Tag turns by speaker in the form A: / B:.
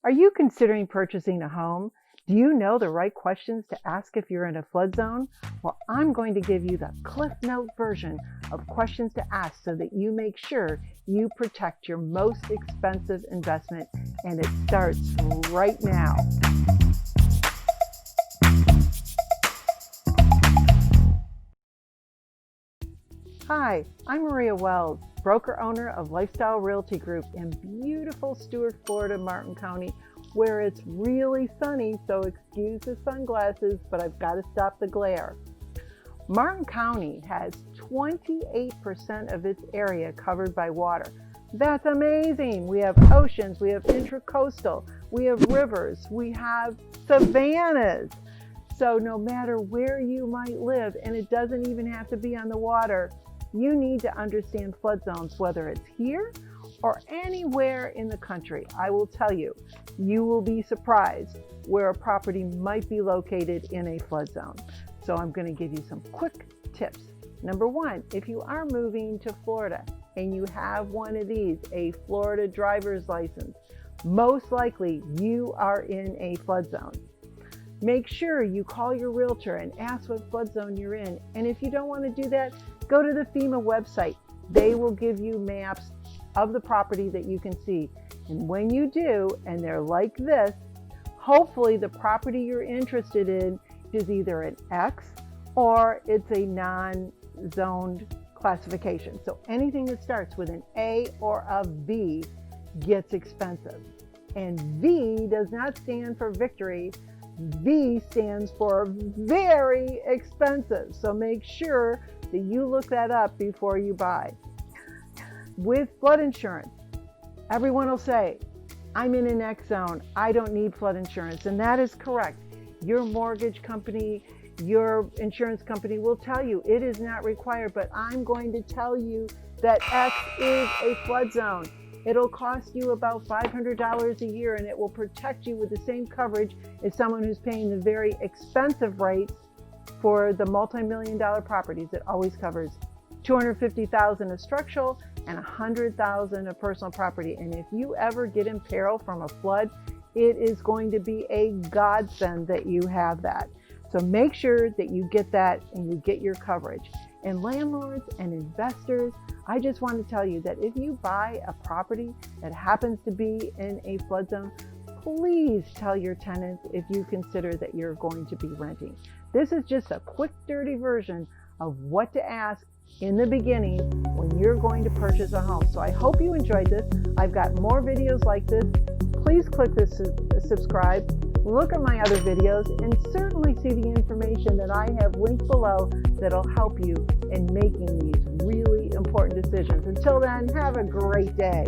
A: Are you considering purchasing a home? Do you know the right questions to ask if you're in a flood zone? Well, I'm going to give you the Cliff Note version of questions to ask so that you make sure you protect your most expensive investment, and it starts right now. Hi, I'm Maria Wells, broker owner of Lifestyle Realty Group in beautiful Stuart, Florida, Martin County, where it's really sunny, so excuse the sunglasses, but I've got to stop the glare. Martin County has 28% of its area covered by water. That's amazing. We have oceans, we have intracoastal, we have rivers, we have savannas. So no matter where you might live, and it doesn't even have to be on the water, you need to understand flood zones, whether it's here or anywhere in the country. I will tell you, you will be surprised where a property might be located in a flood zone. So I'm going to give you some quick tips. Number one, if you are moving to Florida and you have one of these, a Florida driver's license, most likely you are in a flood zone. Make sure you call your realtor and ask what flood zone you're in. And if you don't want to do that, go to the FEMA website. They will give you maps of the property that you can see. And when you do, and they're like this, hopefully the property you're interested in is either an X or it's a non-zoned classification. So anything that starts with an A or a V gets expensive. And V does not stand for victory. V stands for very expensive. So make sure that you look that up before you buy. With flood insurance, everyone will say, I'm in an X zone, I don't need flood insurance. And that is correct. Your mortgage company, your insurance company will tell you it is not required, but I'm going to tell you that X is a flood zone. It'll cost you about $500 a year, and it will protect you with the same coverage as someone who's paying the very expensive rates for the multi-million-dollar properties. It always covers $250,000 of structural and $100,000 of personal property. And if you ever get in peril from a flood, it is going to be a godsend that you have that. So make sure that you get that and you get your coverage. And landlords and investors, I just want to tell you that if you buy a property that happens to be in a flood zone, please tell your tenants if you consider that you're going to be renting. This is just a quick, dirty version of what to ask in the beginning when you're going to purchase a home. So I hope you enjoyed this. I've got more videos like this. Please click this subscribe, look at my other videos, and certainly see the information that I have linked below that'll help you in making these really important decisions. Until then, have a great day.